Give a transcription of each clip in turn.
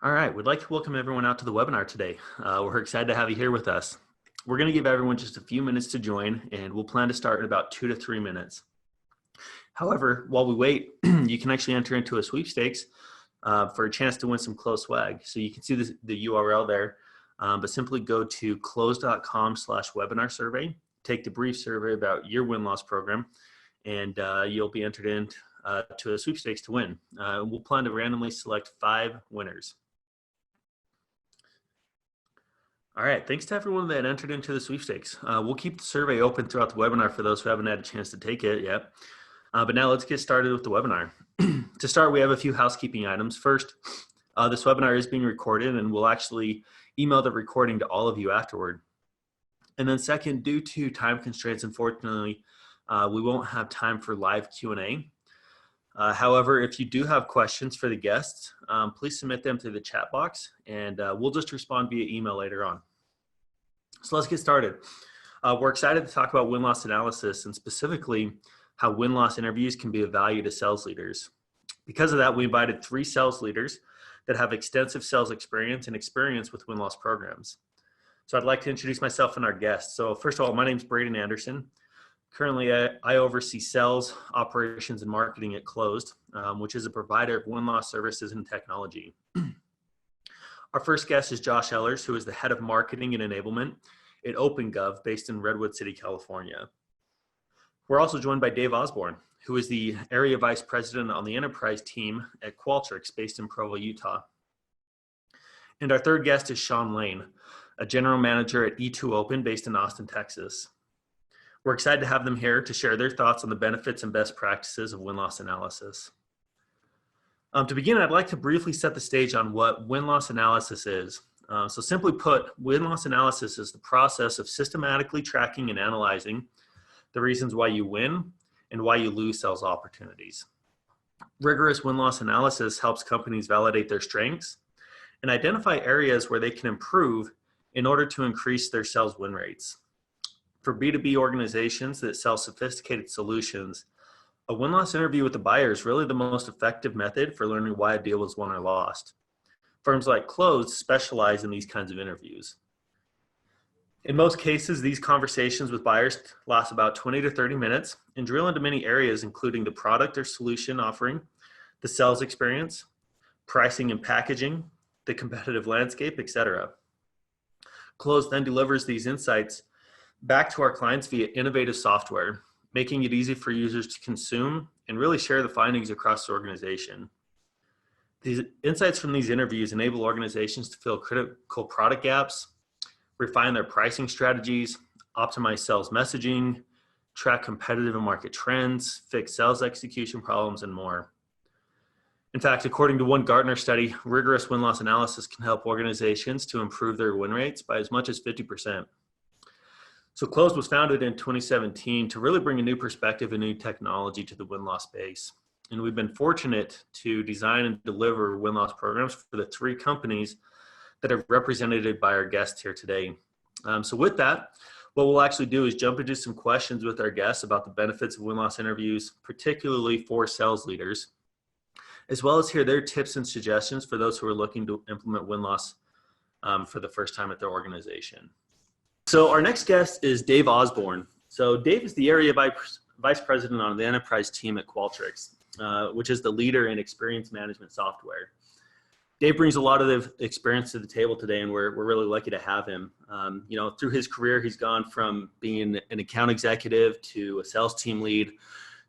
All right, we'd like to welcome everyone out to the webinar today. We're excited to have you here with us. We're going to give everyone just a few minutes to join, and we'll plan to start in about 2 to 3 minutes. However, while we wait, you can actually enter into a sweepstakes for a chance to win some close swag. So you can see the URL there, but simply go to close.com/webinar survey, take the brief survey about your win-loss program, and you'll be entered in to a sweepstakes to win. We'll plan to randomly select 5 winners. All right, thanks to everyone that entered into the sweepstakes. We'll keep the survey open throughout the webinar for those who haven't had a chance to take it yet. But now let's get started with the webinar. To start, we have a few housekeeping items. First, this webinar is being recorded, and we'll actually email the recording to all of you afterward. And then second, due to time constraints, unfortunately, we won't have time for live Q&A. However, if you do have questions for the guests, please submit them through the chat box, and we'll just respond via email later on. So let's get started. We're excited to talk about win-loss analysis and specifically how win-loss interviews can be of value to sales leaders. Because of that, we invited 3 sales leaders that have extensive sales experience and experience with win-loss programs. So I'd like to introduce myself and our guests. So first of all, my name is Braden Anderson. Currently, I oversee sales, operations, and marketing at Closed, which is a provider of win-loss services and technology. Our first guest is Josh Ellers, who is the head of marketing and enablement at OpenGov, based in Redwood City, California. We're also joined by Dave Osborne, who is the area vice president on the enterprise team at Qualtrics, based in Provo, Utah. And our third guest is Shawn Lane, a general manager at E2Open, based in Austin, Texas. We're excited to have them here to share their thoughts on the benefits and best practices of win-loss analysis. To begin, I'd like to briefly set the stage on what win-loss analysis is. So simply put, win-loss analysis is the process of systematically tracking and analyzing the reasons why you win and why you lose sales opportunities. Rigorous win-loss analysis helps companies validate their strengths and identify areas where they can improve in order to increase their sales win rates. For B2B organizations that sell sophisticated solutions, a win-loss interview with the buyer is really the most effective method for learning why a deal was won or lost. Firms like Closed specialize in these kinds of interviews. In most cases, these conversations with buyers last about 20 to 30 minutes and drill into many areas, including the product or solution offering, the sales experience, pricing and packaging, the competitive landscape, etc. Closed then delivers these insights back to our clients via innovative software, making it easy for users to consume and really share the findings across the organization. These insights from these interviews enable organizations to fill critical product gaps, refine their pricing strategies, optimize sales messaging, track competitive and market trends, fix sales execution problems, and more. In fact, according to one Gartner study, rigorous win-loss analysis can help organizations to improve their win rates by as much as 50%. So Closed was founded in 2017 to really bring a new perspective and new technology to the win-loss space. And we've been fortunate to design and deliver win-loss programs for the 3 companies that are represented by our guests here today. So with that, what we'll actually do is jump into some questions with our guests about the benefits of win-loss interviews, particularly for sales leaders, as well as hear their tips and suggestions for those who are looking to implement win-loss for the first time at their organization. So our next guest is Dave Osborne. So Dave is the area vice president on the enterprise team at Qualtrics, which is the leader in experience management software. Dave brings a lot of the experience to the table today, and we're really lucky to have him. Through his career, he's gone from being an account executive to a sales team lead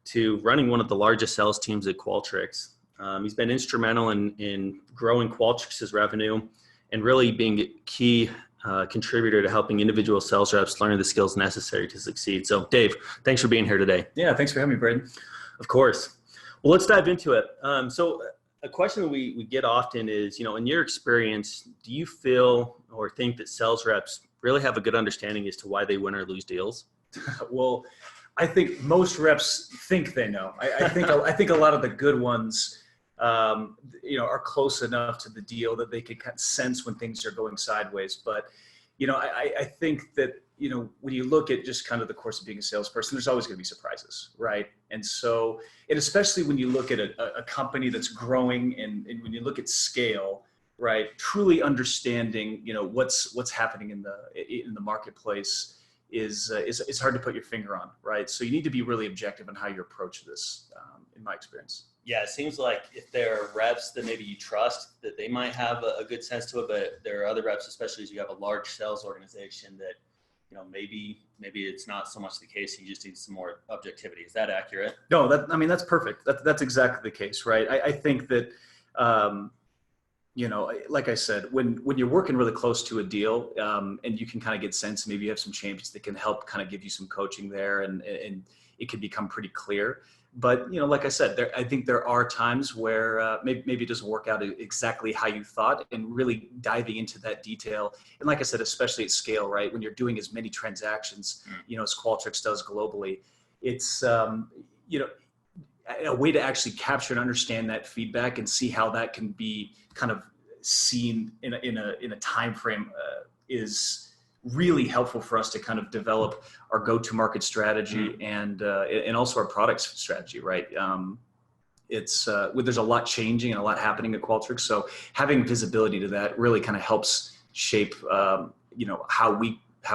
to running one of the largest sales teams at Qualtrics. He's been instrumental in growing Qualtrics' revenue and really being a key contributor to helping individual sales reps learn the skills necessary to succeed. So Dave, thanks for being here today. Yeah, thanks for having me, Braden. Of course. Well, let's dive into it. So a question that we get often is, in your experience, do you feel or think that sales reps really have a good understanding as to why they win or lose deals? Well, I think most reps think they know. I think a lot of the good ones are close enough to the deal that they can kind of sense when things are going sideways. But, I think that, when you look at just kind of the course of being a salesperson, there's always going to be surprises, right? And especially when you look at a company that's growing and when you look at scale, right? Truly understanding, what's happening in the marketplace is hard to put your finger on, right? So you need to be really objective on how you approach this, in my experience. Yeah, it seems like if there are reps that maybe you trust, that they might have a good sense to it, but there are other reps, especially as you have a large sales organization, that maybe it's not so much the case. You just need some more objectivity. Is that accurate? No, that's perfect. That's exactly the case, right? I think that, like I said, when you're working really close to a deal, and you can kind of get sense, maybe you have some champions that can help kind of give you some coaching there, and it can become pretty clear. But, like I said, I think there are times where maybe it doesn't work out exactly how you thought, and really diving into that detail. And like I said, especially at scale, right? When you're doing as many transactions, as Qualtrics does globally, it's, a way to actually capture and understand that feedback and see how that can be kind of seen in a time frame is really helpful for us to kind of develop our go-to-market strategy and also our products strategy, right? There's a lot changing and a lot happening at Qualtrics, so having visibility to that really kind of helps shape, how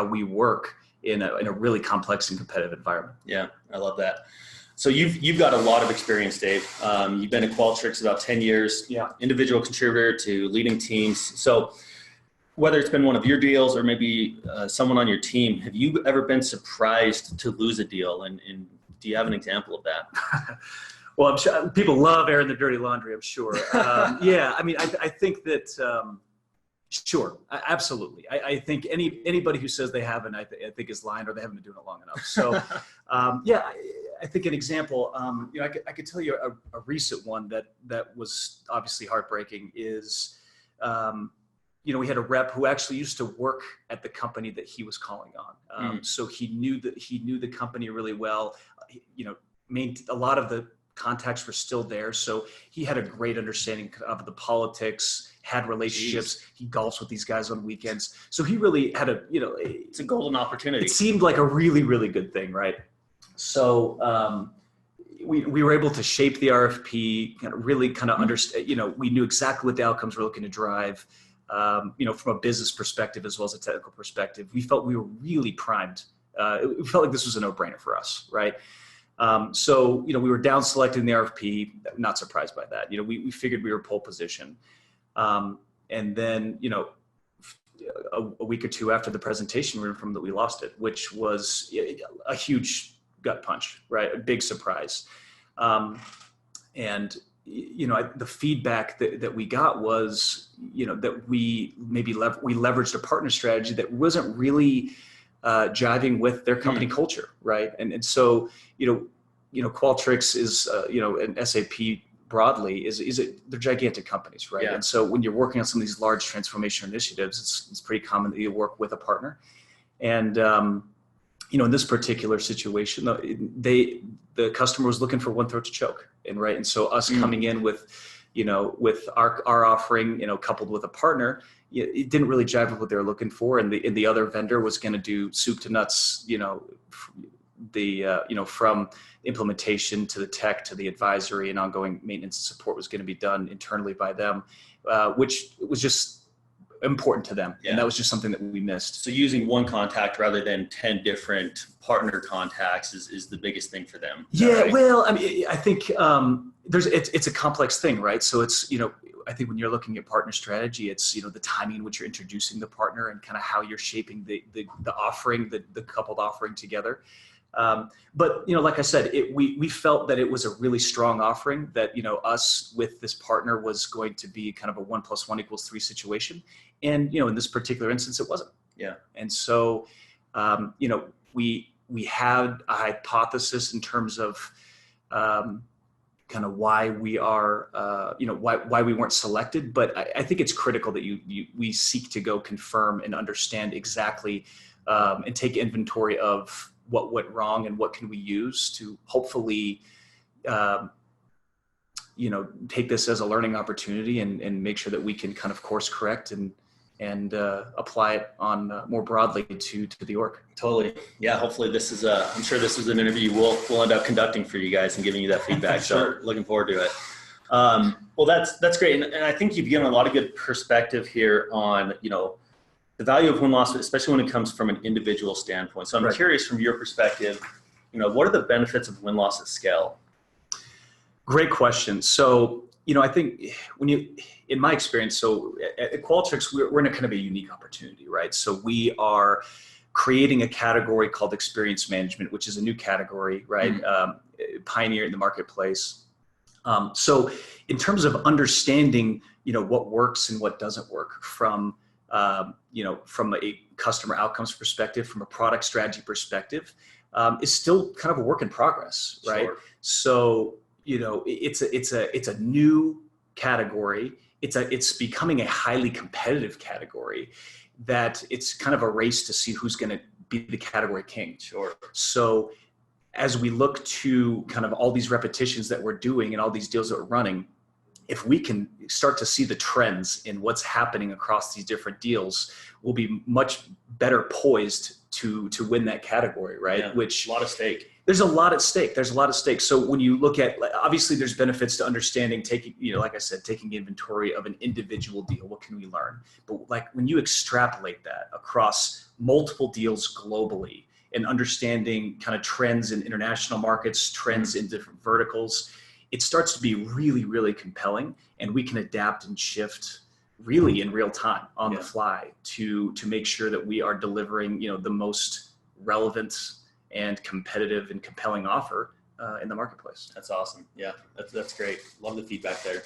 we work in a really complex and competitive environment. Yeah, I love that. So you've got a lot of experience, Dave. You've been at Qualtrics about 10 years. Yeah. Individual contributor to leading teams. So whether it's been one of your deals or maybe someone on your team, have you ever been surprised to lose a deal? And do you have an example of that? Well, I'm sure people love airing the dirty laundry, I'm sure. Yeah, I think that, sure, absolutely. I think anybody who says they haven't, I think is lying, or they haven't been doing it long enough. So, yeah, I think an example, I could tell you a recent one that was obviously heartbreaking is, we had a rep who actually used to work at the company that he was calling on. So he knew the company really well. A lot of the contacts were still there. So he had a great understanding of the politics, had relationships. Jeez. He golfs with these guys on weekends. So he really had it's a golden opportunity. It seemed like a really, really good thing, right? So, we were able to shape the RFP, really understand, we knew exactly what the outcomes we're looking to drive. From a business perspective as well as a technical perspective, we felt we were really primed. It felt like this was a no-brainer for us, right? So, we were down selected in the RFP, not surprised by that. We figured we were pole position. And then, a week or two after the presentation, we informed that we lost it, which was a huge gut punch, right? A big surprise. And the feedback that we got was, that we leveraged a partner strategy that wasn't really jiving with their company culture, right? And so, Qualtrics is, and SAP broadly they're gigantic companies, right? Yeah. And so when you're working on some of these large transformation initiatives, it's pretty common that you work with a partner. And in this particular situation, the customer was looking for one throat to choke, and so us coming in with our offering, coupled with a partner, it didn't really jive with what they were looking for, and the other vendor was going to do soup to nuts, from implementation to the tech to the advisory and ongoing maintenance and support was going to be done internally by them, which was just important to them. Yeah. And that was just something that we missed. So using one contact rather than 10 different partner contacts is the biggest thing for them. Yeah. Right? Well, I think it's a complex thing, right? So it's, I think when you're looking at partner strategy, it's, the timing in which you're introducing the partner and kind of how you're shaping the offering, the coupled offering together. But, like I said, we felt that it was a really strong offering that, us with this partner was going to be kind of a 1 + 1 = 3 situation. And, in this particular instance, it wasn't. Yeah. And so, we had a hypothesis in terms of, kind of why we are, why we weren't selected. But I think it's critical that we seek to go confirm and understand exactly, and take inventory of what went wrong and what can we use to hopefully, take this as a learning opportunity and make sure that we can kind of course correct and apply it on more broadly to the org. Totally. Yeah. Hopefully I'm sure this is an interview we'll end up conducting for you guys and giving you that feedback. Sure. So looking forward to it. Well, that's great, and I think you've given a lot of good perspective here on the value of win-loss, especially when it comes from an individual standpoint. So I'm Right. curious from your perspective, what are the benefits of win-loss at scale? Great question. So, I think in my experience, so at Qualtrics, we're in a kind of a unique opportunity, right? So we are creating a category called experience management, which is a new category, right? Pioneer in the marketplace. So in terms of understanding, what works and what doesn't work from a customer outcomes perspective, from a product strategy perspective, is still kind of a work in progress, right? Sure. So, it's a new category. It's becoming a highly competitive category that it's kind of a race to see who's going to be the category king. Sure. So as we look to kind of all these repetitions that we're doing and all these deals that we're running, if we can start to see the trends in what's happening across these different deals, we'll be much better poised to win that category, right? Yeah, Which a lot of stake. There's a lot at stake. There's a lot at stake. So when you look at, obviously there's benefits to understanding, taking, like I said, taking inventory of an individual deal. What can we learn? But like when you extrapolate that across multiple deals globally and understanding kind of trends in international markets, trends in different verticals, it starts to be really, really compelling, and we can adapt and shift really in real time on the fly to make sure that we are delivering, the most relevant and competitive and compelling offer in the marketplace. That's awesome. Yeah, that's great. Love the feedback there.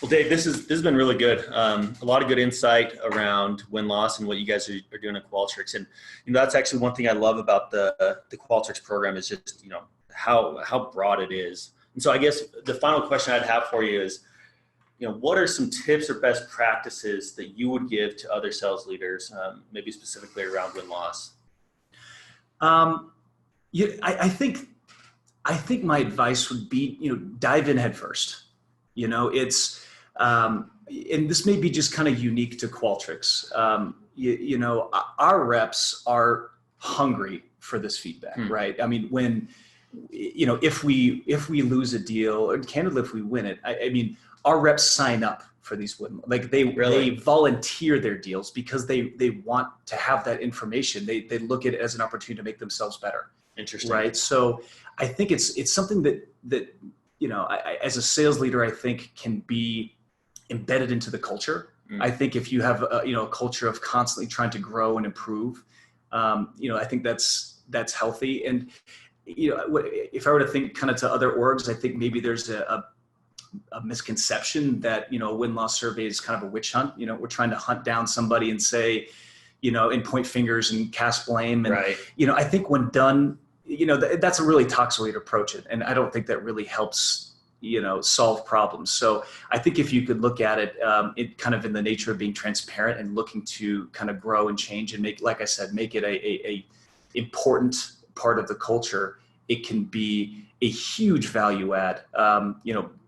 Well, Dave, this has been really good. A lot of good insight around win-loss and what you guys are doing at Qualtrics. And that's actually one thing I love about the Qualtrics program is just how broad it is. And so I guess the final question I'd have for you is, what are some tips or best practices that you would give to other sales leaders, maybe specifically around win-loss? I think my advice would be, dive in head first. It's, and this may be just kind of unique to Qualtrics. Our reps are hungry for this feedback, right? I mean, when, if we lose a deal, or candidly, if we win it, I mean, our reps sign up for these they volunteer their deals because they want to have that information. They look at it as an opportunity to make themselves better. Interesting. Right. So I think it's something that as a sales leader, I think can be embedded into the culture. I think if you have a culture of constantly trying to grow and improve, I think that's healthy. And if I were to think kind of to other orgs, I think maybe there's a misconception that a win-loss survey is kind of a witch hunt. We're trying to hunt down somebody and say, and point fingers and cast blame. And right. I think when done, that's a really toxic way to approach it, and I don't think that really helps solve problems. So I think if you could look at it, it kind of in the nature of being transparent and looking to kind of grow and change and make, like I said, make it a important part of the culture, it can be a huge value add,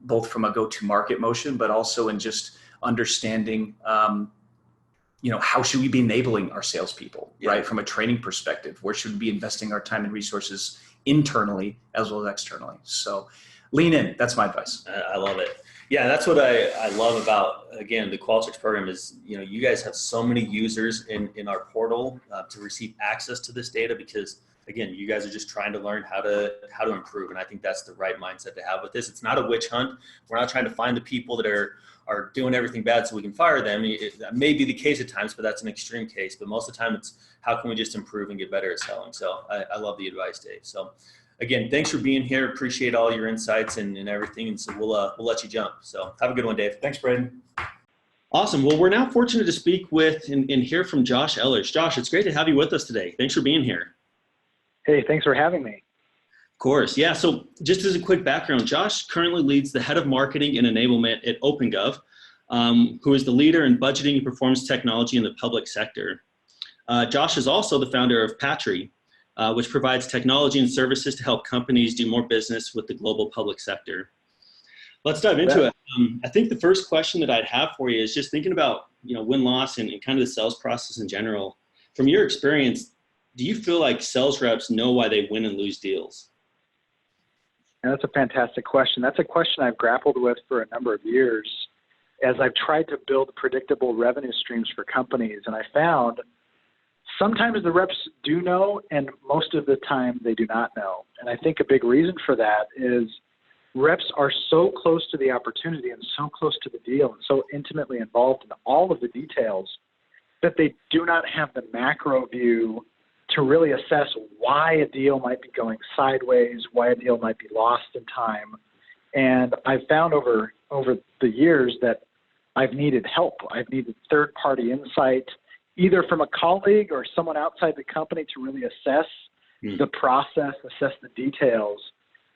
both from a go-to-market motion, but also in just understanding, how should we be enabling our salespeople, right? From a training perspective, where should we be investing our time and resources internally as well as externally? So lean in. That's my advice. I love it. Yeah, that's what I love about, again, the Qualtrics program is, you guys have so many users in our portal to receive access to this data because, again, you guys are just trying to learn how to improve. And I think that's the right mindset to have with this. It's not a witch hunt. We're not trying to find the people that are doing everything bad so we can fire them. That may be the case at times, but that's an extreme case. But most of the time it's how can we just improve and get better at selling? So I love the advice, Dave. So again, thanks for being here. Appreciate all your insights and everything. And so we'll let you jump. So have a good one, Dave. Thanks, Braden. Awesome. Well, we're now fortunate to speak with and hear from Josh Ellers. Josh, it's great to have you with us today. Thanks for being here. Hey, thanks for having me. Of course. Yeah. So just as a quick background, Josh currently leads the head of marketing and enablement at OpenGov, who is the leader in budgeting and performance technology in the public sector. Josh is also the founder of Patry, which provides technology and services to help companies do more business with the global public sector. Let's dive into it. I think the first question that I'd have for you is just thinking about, win-loss and kind of the sales process in general. From your experience, do you feel like sales reps know why they win and lose deals? And that's a fantastic question. That's a question I've grappled with for a number of years as I've tried to build predictable revenue streams for companies. And I found sometimes the reps do know, and most of the time they do not know. And I think a big reason for that is reps are so close to the opportunity and so close to the deal and so intimately involved in all of the details that they do not have the macro view to really assess why a deal might be going sideways, why a deal might be lost in time. And I've found over the years that I've needed help. I've needed third-party insight, either from a colleague or someone outside the company to really assess the process, assess the details.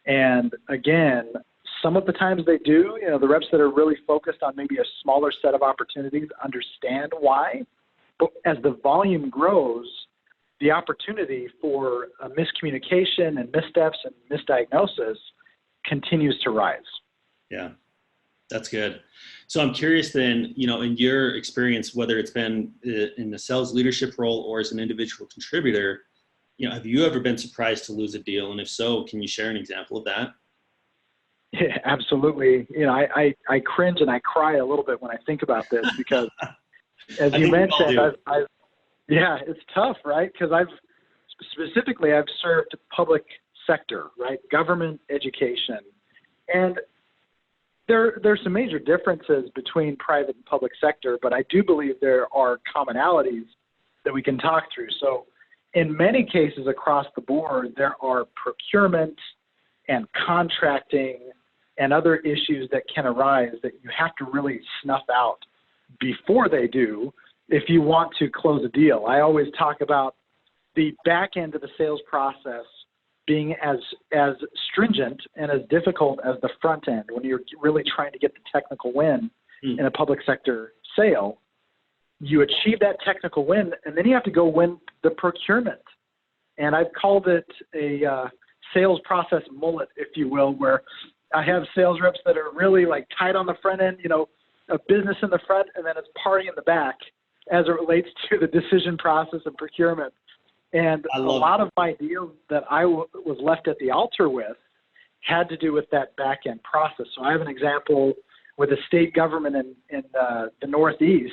And again, some of the times they do, the reps that are really focused on maybe a smaller set of opportunities understand why. But as the volume grows, the opportunity for a miscommunication and missteps and misdiagnosis continues to rise. Yeah, that's good. So I'm curious then, in your experience, whether it's been in the sales leadership role or as an individual contributor, have you ever been surprised to lose a deal? And if so, can you share an example of that? Yeah, absolutely. I cringe and I cry a little bit when I think about this because, as you mentioned, yeah, it's tough, right? Because I've served public sector, right? Government, education. And there's some major differences between private and public sector, but I do believe there are commonalities that we can talk through. So in many cases across the board, there are procurement and contracting and other issues that can arise that you have to really snuff out before they do if you want to close a deal. I always talk about the back end of the sales process being as stringent and as difficult as the front end when you're really trying to get the technical win in a public sector sale. You achieve that technical win, and then you have to go win the procurement. And I've called it a sales process mullet, if you will, where I have sales reps that are really like tight on the front end, a business in the front, and then it's party in the back as it relates to the decision process and procurement. And a lot of my deals that I was left at the altar with had to do with that back-end process. So I have an example with a state government in the Northeast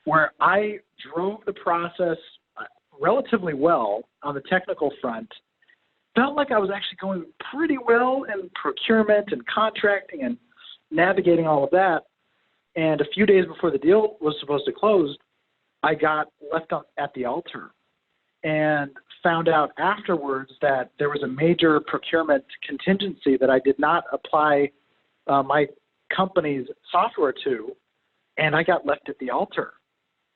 where I drove the process relatively well on the technical front, felt like I was actually going pretty well in procurement and contracting and navigating all of that. And a few days before the deal was supposed to close, I got left at the altar and found out afterwards that there was a major procurement contingency that I did not apply my company's software to, and I got left at the altar.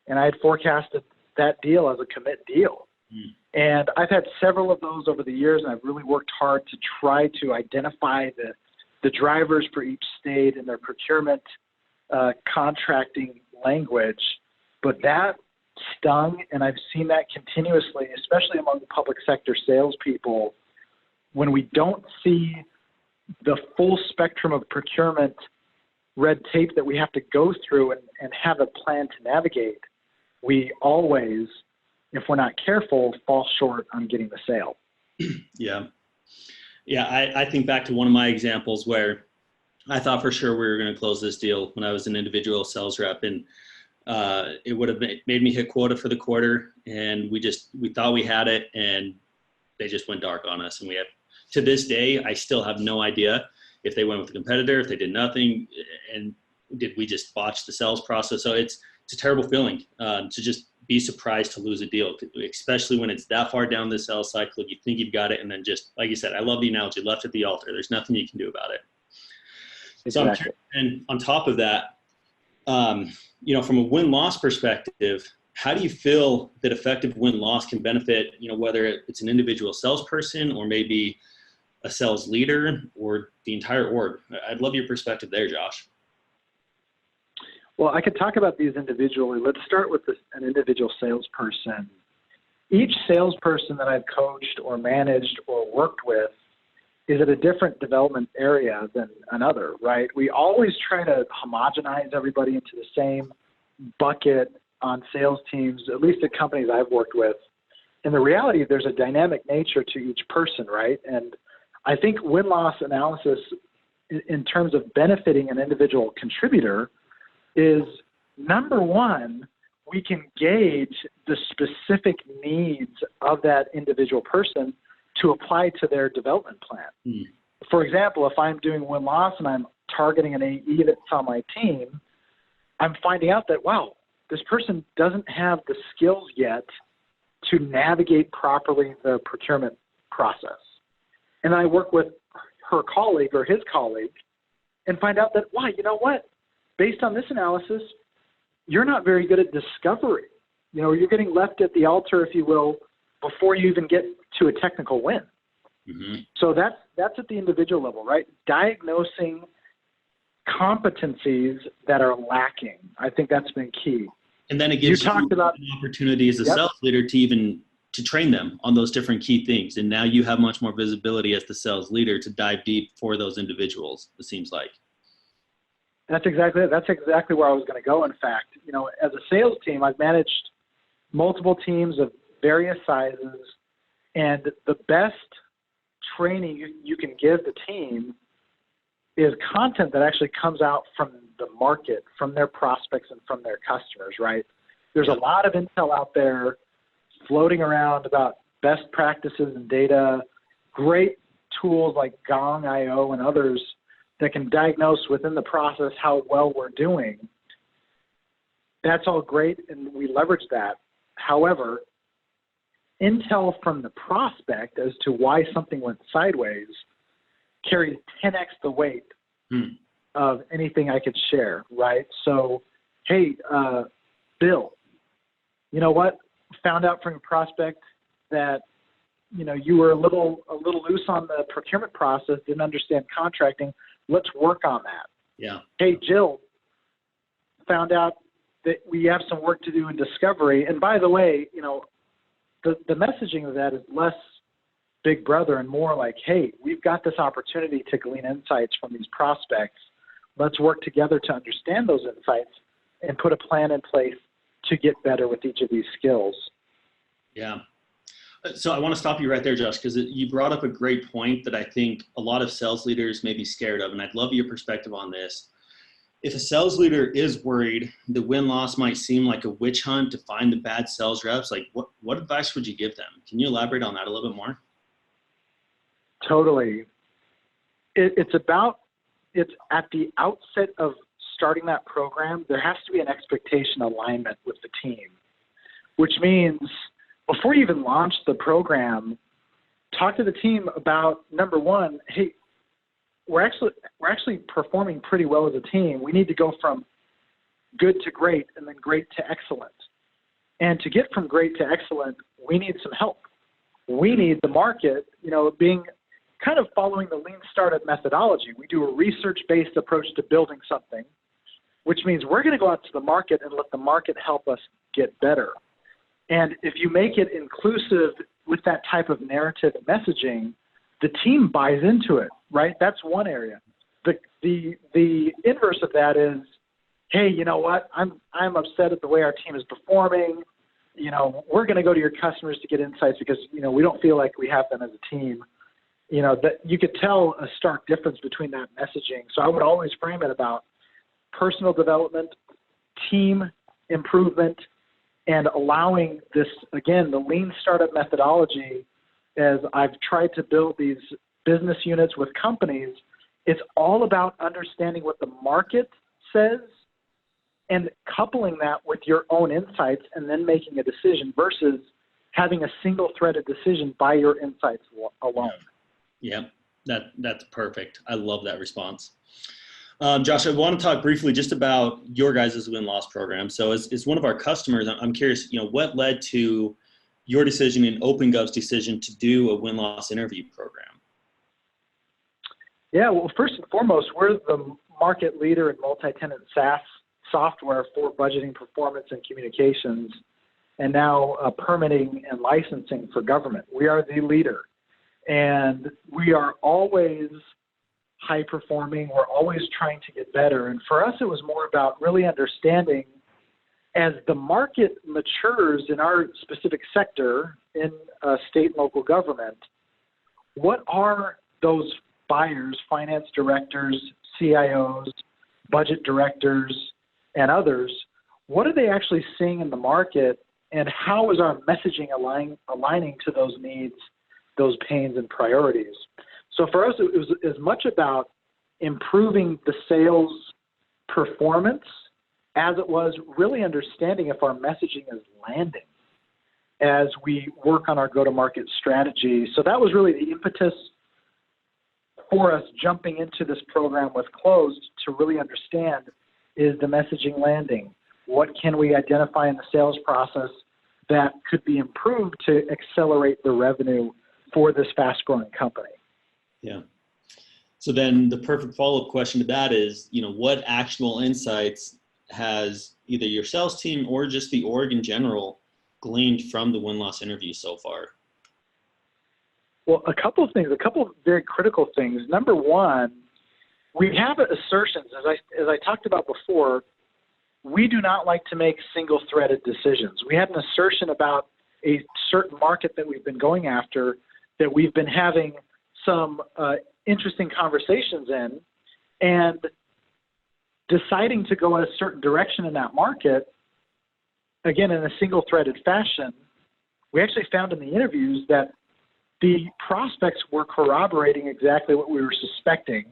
And I had forecasted that deal as a commit deal. And I've had several of those over the years, and I've really worked hard to try to identify the drivers for each state and their procurement contracting language. But that stung, and I've seen that continuously, especially among public sector salespeople, when we don't see the full spectrum of procurement red tape that we have to go through and have a plan to navigate, we always, if we're not careful, fall short on getting the sale. Yeah. I think back to one of my examples where I thought for sure we were going to close this deal when I was an individual sales rep, and it would have made me hit quota for the quarter, and we thought we had it, and they just went dark on us. And to this day, I still have no idea if they went with a competitor, if they did nothing, and did we just botch the sales process. So it's a terrible feeling to just be surprised to lose a deal, especially when it's that far down the sales cycle. You think you've got it, and then just, like you said, I love the analogy, left at the altar. There's nothing you can do about it. Exactly. So and on top of that, from a win-loss perspective, how do you feel that effective win-loss can benefit, whether it's an individual salesperson or maybe a sales leader or the entire org? I'd love your perspective there, Josh. Well, I could talk about these individually. Let's start with an individual salesperson. Each salesperson that I've coached or managed or worked with is at a different development area than another, right? We always try to homogenize everybody into the same bucket on sales teams, at least at companies I've worked with. In the reality, there's a dynamic nature to each person, right? And I think win-loss analysis in terms of benefiting an individual contributor is, number one, we can gauge the specific needs of that individual person to apply to their development plan. Mm. For example, if I'm doing win-loss and I'm targeting an AE that's on my team, I'm finding out that, wow, this person doesn't have the skills yet to navigate properly the procurement process. And I work with her colleague or his colleague and find out that, wow, you know what? Based on this analysis, you're not very good at discovery. You know, you're getting left at the altar, if you will, before you even get to a technical win. Mm-hmm. So that's at the individual level, right? Diagnosing competencies that are lacking. I think that's been key. And then it gives you talked about an opportunity as a Yep. sales leader to train them on those different key things. And now you have much more visibility as the sales leader to dive deep for those individuals, it seems like. That's exactly it. That's exactly where I was going to go. In fact, you know, as a sales team, I've managed multiple teams of various sizes, and the best training you can give the team is content that actually comes out from the market, from their prospects and from their customers, right? There's a lot of intel out there floating around about best practices and data, great tools like Gong.io and others that can diagnose within the process how well we're doing. That's all great, and we leverage that. However, intel from the prospect as to why something went sideways carries 10x the weight of anything I could share, right? So, hey, Bill, you know what? Found out from a prospect that, you know, you were a little loose on the procurement process, didn't understand contracting. Let's work on that. Yeah. Hey, Jill, found out that we have some work to do in discovery. And by the way, you know, the messaging of that is less big brother and more like, hey, we've got this opportunity to glean insights from these prospects. Let's work together to understand those insights and put a plan in place to get better with each of these skills. Yeah. So I want to stop you right there, Josh, because you brought up a great point that I think a lot of sales leaders may be scared of, and I'd love your perspective on this. If a sales leader is worried the win-loss might seem like a witch hunt to find the bad sales reps, like what advice would you give them? Can you elaborate on that a little bit more? Totally. It's at the outset of starting that program, there has to be an expectation alignment with the team, which means before you even launch the program, talk to the team about, number one, hey, we're actually performing pretty well as a team. We need to go from good to great and then great to excellent. And to get from great to excellent, we need some help. We need the market, you know, being kind of following the lean startup methodology. We do a research-based approach to building something, which means we're going to go out to the market and let the market help us get better. And if you make it inclusive with that type of narrative and messaging, the team buys into it, right? That's one area. The inverse of that is, hey, you know what? I'm upset at the way our team is performing. You know, we're going to go to your customers to get insights because, you know, we don't feel like we have them as a team. You know, that you could tell a stark difference between that messaging. So I would always frame it about personal development, team improvement, and allowing this, again, the lean startup methodology, as I've tried to build these business units with companies, it's all about understanding what the market says and coupling that with your own insights and then making a decision versus having a single-threaded decision by your insights alone. Yeah, that's perfect. I love that response. Josh, I want to talk briefly just about your guys' win-loss program. So as one of our customers, I'm curious, you know, what led to your decision and OpenGov's decision to do a win-loss interview program? Yeah, well, first and foremost, we're the market leader in multi-tenant SaaS software for budgeting, performance, and communications, and now permitting and licensing for government. We are the leader, and we are always high performing. We're always trying to get better. And for us, it was more about really understanding as the market matures in our specific sector in state and local government, what are those buyers, finance directors, CIOs, budget directors, and others, what are they actually seeing in the market, and how is our messaging aligning to those needs, those pains, and priorities? So for us, it was as much about improving the sales performance as it was really understanding if our messaging is landing as we work on our go-to-market strategy. So that was really the impetus for us jumping into this program with Closed, to really understand, is the messaging landing? What can we identify in the sales process that could be improved to accelerate the revenue for this fast-growing company? Yeah. So then the perfect follow-up question to that is, what actionable insights has either your sales team or just the org in general gleaned from the win-loss interview so far? Well, a couple of things, a couple of very critical things. Number one, we have assertions. As I talked about before, we do not like to make single-threaded decisions. We had an assertion about a certain market that we've been going after, that we've been having some interesting conversations in, and deciding to go in a certain direction in that market, again, in a single-threaded fashion. We actually found in the interviews that the prospects were corroborating exactly what we were suspecting,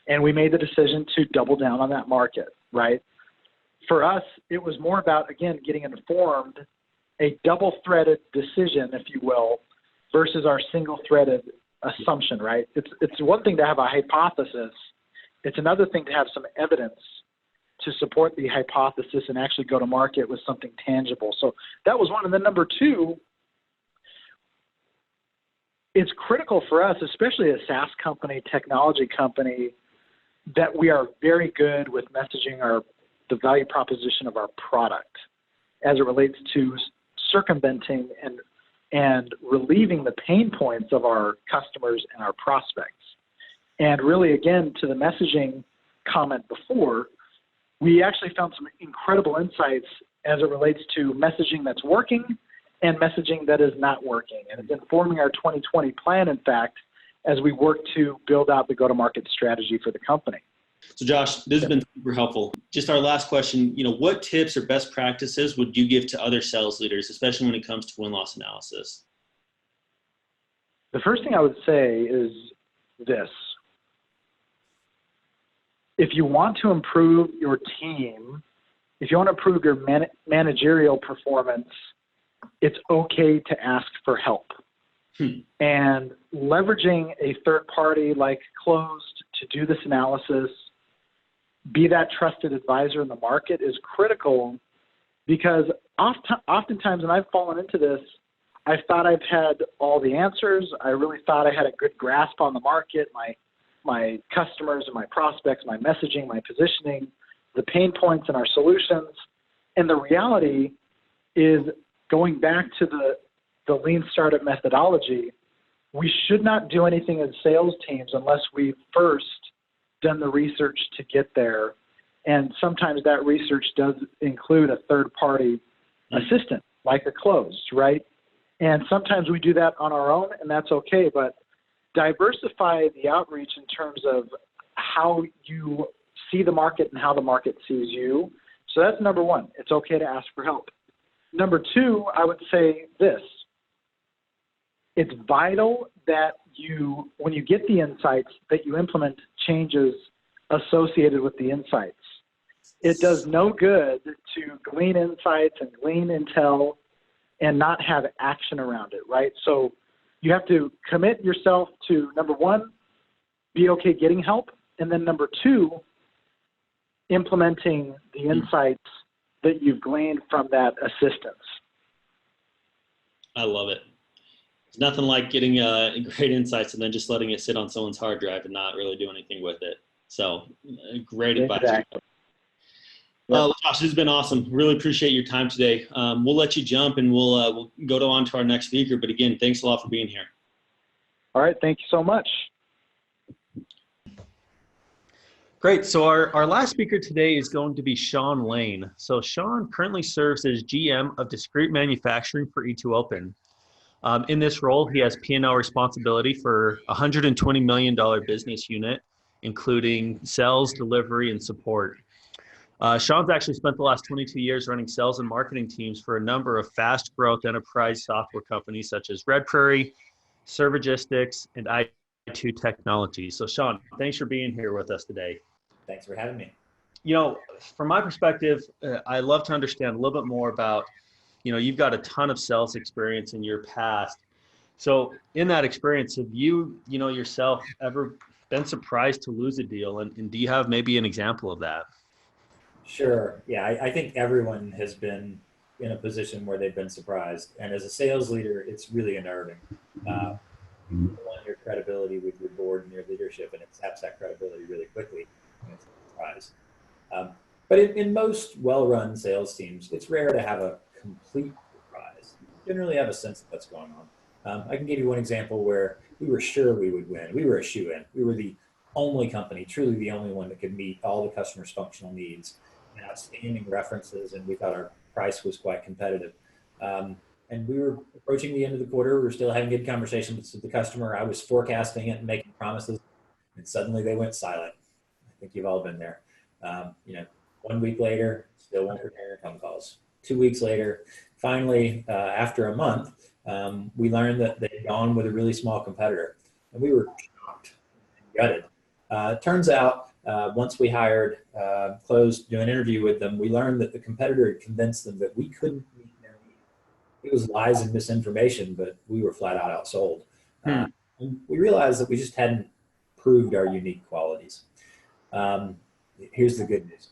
and we made the decision to double down on that market, right? For us, it was more about, again, getting informed, a double-threaded decision, if you will, versus our single-threaded assumption, right? It's one thing to have a hypothesis. It's another thing to have some evidence to support the hypothesis and actually go to market with something tangible. So that was one. And then number two, it's critical for us, especially a SaaS company, technology company, that we are very good with messaging the value proposition of our product as it relates to circumventing and relieving the pain points of our customers and our prospects. And really, again, to the messaging comment before, we actually found some incredible insights as it relates to messaging that's working and messaging that is not working. And it's informing our 2020 plan, in fact, as we work to build out the go-to-market strategy for the company. So Josh, this has been super helpful. Just our last question, what tips or best practices would you give to other sales leaders, especially when it comes to win-loss analysis? The first thing I would say is this. If you want to improve your team, if you want to improve your managerial performance, it's okay to ask for help. And leveraging a third party like Closed to do this analysis, be that trusted advisor in the market, is critical, because oftentimes, and I've fallen into this, I thought I've had all the answers. I really thought I had a good grasp on the market, my customers and my prospects, my messaging, my positioning, the pain points in our solutions. And the reality is, going back to the lean startup methodology, we should not do anything as sales teams unless we've first done the research to get there. And sometimes that research does include a third-party assistant, like a Closed, right? And sometimes we do that on our own, and that's okay. But diversify the outreach in terms of how you see the market and how the market sees you. So that's number one. It's okay to ask for help. Number two, I would say this. It's vital that when you get the insights, that you implement changes associated with the insights. It does no good to glean insights and glean intel and not have action around it, right? So you have to commit yourself to, number one, be okay getting help, and then number two, implementing the insights that you've gleaned from that assistance. I love it. There's nothing like getting great insights and then just letting it sit on someone's hard drive and not really doing anything with it. So great advice. Exactly. Josh, this has been awesome. Really appreciate your time today. We'll let you jump and we'll go on to our next speaker. But again, thanks a lot for being here. All right. Thank you so much. Great. So our last speaker today is going to be Shawn Lane. So Shawn currently serves as GM of Discrete Manufacturing for E2Open. In this role, he has P&L responsibility for a $120 million business unit, including sales, delivery, and support. Shawn's actually spent the last 22 years running sales and marketing teams for a number of fast growth enterprise software companies such as Red Prairie, Servigistics, and I2 Technologies. So Shawn, thanks for being here with us today. Thanks for having me. From my perspective, I love to understand a little bit more about, you've got a ton of sales experience in your past. So in that experience, have you, yourself ever been surprised to lose a deal? And do you have maybe an example of that? Sure. Yeah, I think everyone has been in a position where they've been surprised. And as a sales leader, it's really unnerving. You want your credibility with your board and your leadership, and it saps that credibility really quickly when it's a surprise. But in most well-run sales teams, it's rare to have a complete surprise. You generally have a sense of what's going on. I can give you one example where we were sure we would win. We were a shoo-in. We were the only company, truly the only one that could meet all the customers' functional needs and outstanding references, and we thought our price was quite competitive. And we were approaching the end of the quarter. We were still having good conversations with the customer. I was forecasting it and making promises, and suddenly they went silent. I think you've all been there. 1 week later, still won't return income calls. 2 weeks later, finally, after a month, we learned that they'd gone with a really small competitor, and we were shocked and gutted. Turns out, once we closed, do an interview with them, we learned that the competitor had convinced them that we couldn't meet their need. It was lies and misinformation, but we were flat out outsold. And we realized that we just hadn't proved our unique qualities. Here's the good news.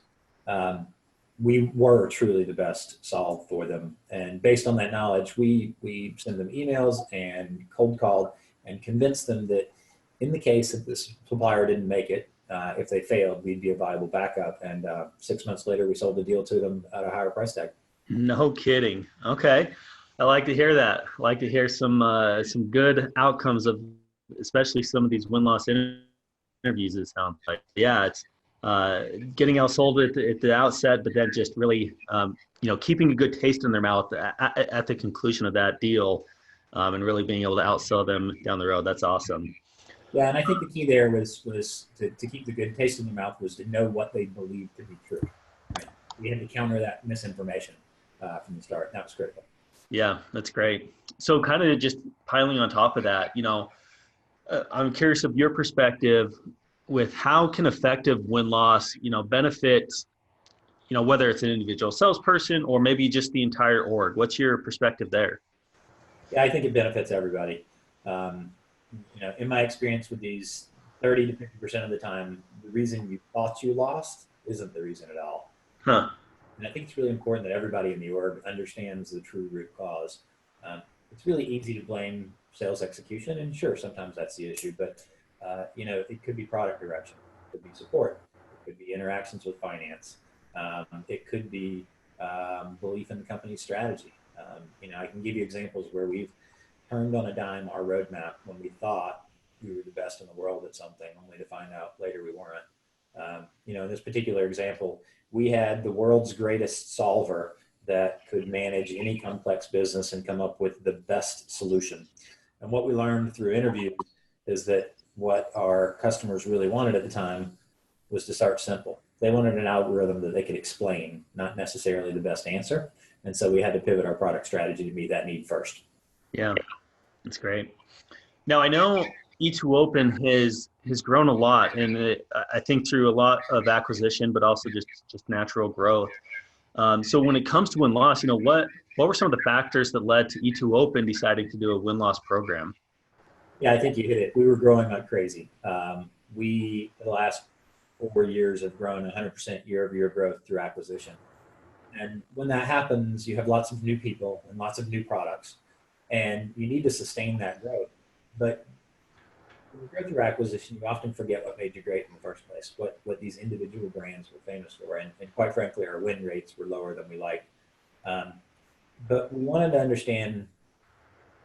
We were truly the best solve for them. And based on that knowledge, we sent them emails and cold called and convinced them that in the case that this supplier didn't make it, if they failed, we'd be a viable backup. And 6 months later, we sold the deal to them at a higher price tag. No kidding. Okay. I like to hear that. I like to hear some good outcomes of, especially some of these win-loss interviews, it sounds like. Yeah, it's getting outsold at the outset, but then just really, keeping a good taste in their mouth at the conclusion of that deal, and really being able to outsell them down the road. That's awesome. Yeah, and I think the key there was to keep the good taste in their mouth was to know what they believed to be true. Right? We had to counter that misinformation from the start. That was critical. Yeah, that's great. So kind of just piling on top of that, I'm curious of your perspective with how can effective win-loss, benefit, whether it's an individual salesperson or maybe just the entire org. What's your perspective there? Yeah, I think it benefits everybody. In my experience with these, 30 to 50% of the time, the reason you thought you lost isn't the reason at all. Huh. And I think it's really important that everybody in the org understands the true root cause. It's really easy to blame sales execution, and sure, sometimes that's the issue, but it could be product direction, it could be support, it could be interactions with finance, it could be belief in the company's strategy. I can give you examples where we've turned on a dime our roadmap when we thought we were the best in the world at something, only to find out later we weren't. In this particular example, we had the world's greatest solver that could manage any complex business and come up with the best solution. And what we learned through interviews is that what our customers really wanted at the time was to start simple. They wanted an algorithm that they could explain, not necessarily the best answer. And so we had to pivot our product strategy to meet that need first. Yeah, that's great. Now, I know E2Open has grown a lot, and I think through a lot of acquisition, but also just natural growth. So when it comes to win-loss, what were some of the factors that led to E2Open deciding to do a win-loss program? Yeah, I think you hit it. We were growing like crazy. We, the last 4 years, have grown 100% year-over-year growth through acquisition. And when that happens, you have lots of new people and lots of new products, and you need to sustain that growth. But when you grow through acquisition, you often forget what made you great in the first place, what these individual brands were famous for. And quite frankly, our win rates were lower than we liked. But we wanted to understand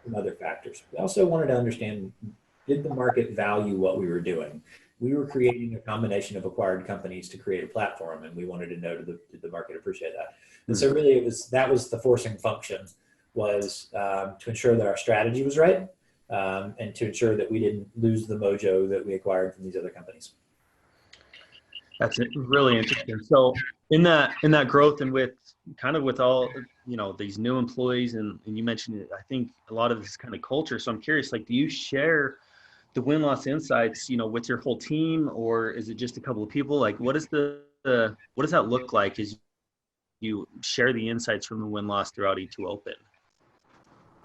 some other factors. We also wanted to understand, did the market value what we were doing? We were creating a combination of acquired companies to create a platform, and we wanted to know, did the market appreciate that? And so really that was the forcing function was to ensure that our strategy was right, and to ensure that we didn't lose the mojo that we acquired from these other companies. That's really interesting. So in that growth and with all, these new employees and you mentioned it, I think a lot of this is kind of culture. So I'm curious, like, do you share the win-loss insights, with your whole team, or is it just a couple of people? Like, what does that look like as you share the insights from the win-loss throughout E2 Open?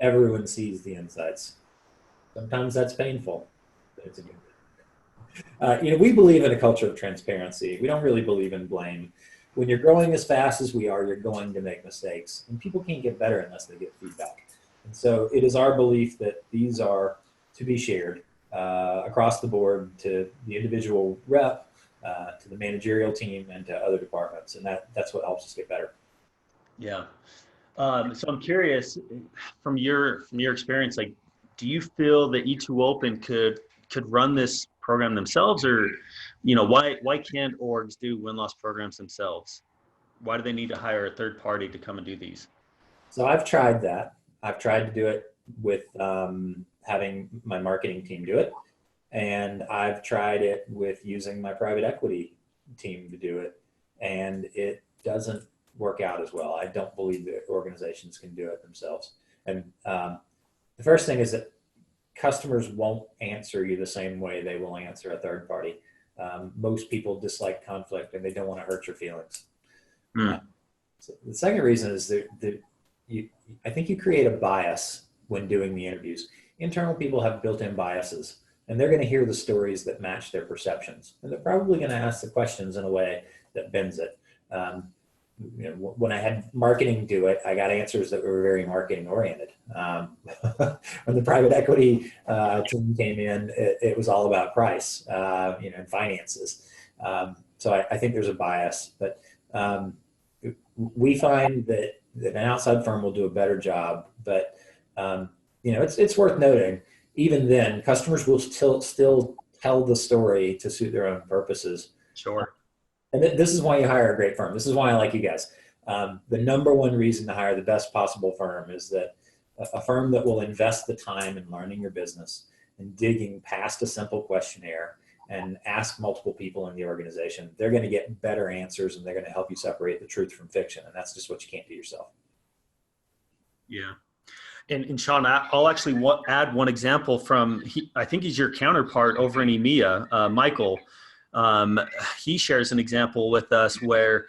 Everyone sees the insights. Sometimes that's painful, but it's a good thing. We believe in a culture of transparency. We don't really believe in blame. When you're growing as fast as we are, you're going to make mistakes, and people can't get better unless they get feedback. And so it is our belief that these are to be shared across the board to the individual rep, to the managerial team, and to other departments, and that's what helps us get better. Yeah. So I'm curious, from your experience, like, do you feel that E2 Open could run this program themselves, or why can't orgs do win-loss programs themselves? Why do they need to hire a third party to come and do these? So I've tried that. I've tried to do it with having my marketing team do it, and I've tried it with using my private equity team to do it, and it doesn't work out as well. I don't believe that organizations can do it themselves. And the first thing is that customers won't answer you the same way they will answer a third party. Most people dislike conflict, and they don't want to hurt your feelings. So the second reason is that I think you create a bias when doing the interviews. Internal people have built-in biases, and they're going to hear the stories that match their perceptions, and they're probably going to ask the questions in a way that bends it. When I had marketing do it, I got answers that were very marketing oriented. When the private equity team came in, it was all about price, and finances. So I think there's a bias, but we find that an outside firm will do a better job. But it's worth noting, even then, customers will still tell the story to suit their own purposes. Sure. And this is why you hire a great firm. This is why I like you guys. The number one reason to hire the best possible firm is that a firm that will invest the time in learning your business and digging past a simple questionnaire and ask multiple people in the organization, they're going to get better answers, and they're going to help you separate the truth from fiction. And that's just what you can't do yourself. Yeah. And Shawn, I'll actually add one example from, I think he's your counterpart over in EMEA, Michael. He shares an example with us where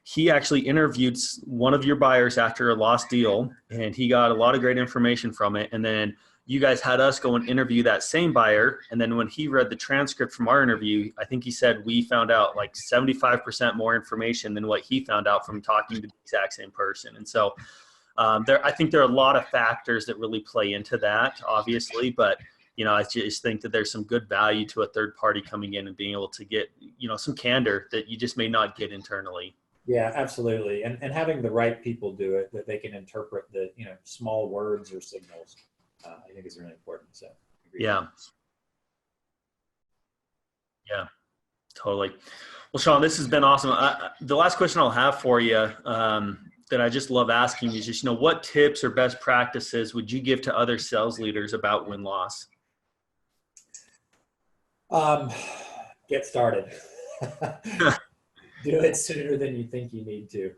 he actually interviewed one of your buyers after a lost deal, and he got a lot of great information from it. And then you guys had us go and interview that same buyer. And then when he read the transcript from our interview, I think he said we found out like 75% more information than what he found out from talking to the exact same person. And so I think there are a lot of factors that really play into that, obviously, but I just think that there's some good value to a third party coming in and being able to get, some candor that you just may not get internally. Yeah, absolutely. And having the right people do it, that they can interpret the, small words or signals, I think is really important. So yeah. Yeah, totally. Well, Shawn, this has been awesome. The last question I'll have for you that I just love asking is just, what tips or best practices would you give to other sales leaders about win-loss? Get started. Do it sooner than you think you need to.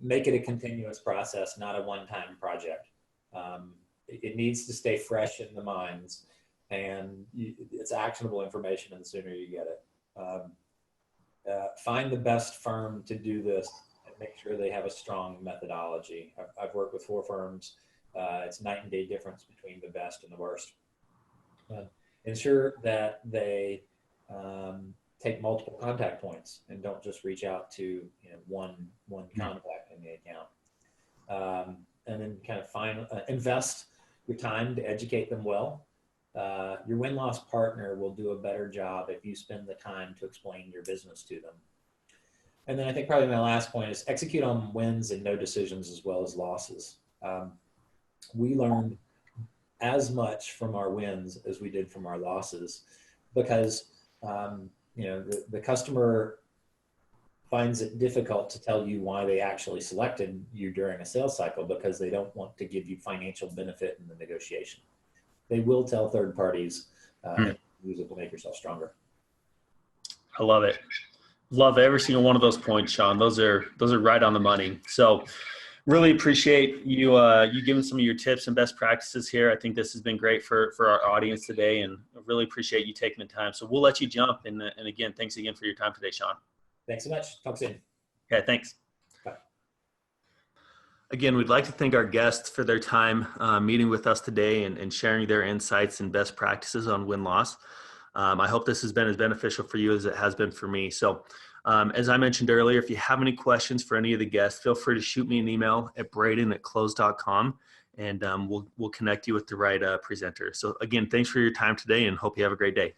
Make it a continuous process, not a one-time project. It needs to stay fresh in the minds, and it's actionable information, and the sooner you get it. Find the best firm to do this, and make sure they have a strong methodology. I've worked with 4 firms. It's night and day difference between the best and the worst. Ensure that they take multiple contact points and don't just reach out to one contact in the account. And then kind of invest your time to educate them well. Your win-loss partner will do a better job if you spend the time to explain your business to them. And then I think probably my last point is execute on wins and no decisions as well as losses. We learned as much from our wins as we did from our losses, because the customer finds it difficult to tell you why they actually selected you during a sales cycle because they don't want to give you financial benefit in the negotiation. They will tell third parties and use it to make yourself stronger. I love it. Love every single one of those points, Shawn. Those are right on the money. So really appreciate you you giving some of your tips and best practices here. I think this has been great for our audience today, and I really appreciate you taking the time. So we'll let you jump. And again, thanks again for your time today, Shawn. Thanks so much. Talk soon. Okay, thanks. Bye. Again, we'd like to thank our guests for their time meeting with us today and sharing their insights and best practices on win-loss. I hope this has been as beneficial for you as it has been for me. So as I mentioned earlier, if you have any questions for any of the guests, feel free to shoot me an email at braden@close.com, and we'll connect you with the right presenter. So again, thanks for your time today, and hope you have a great day.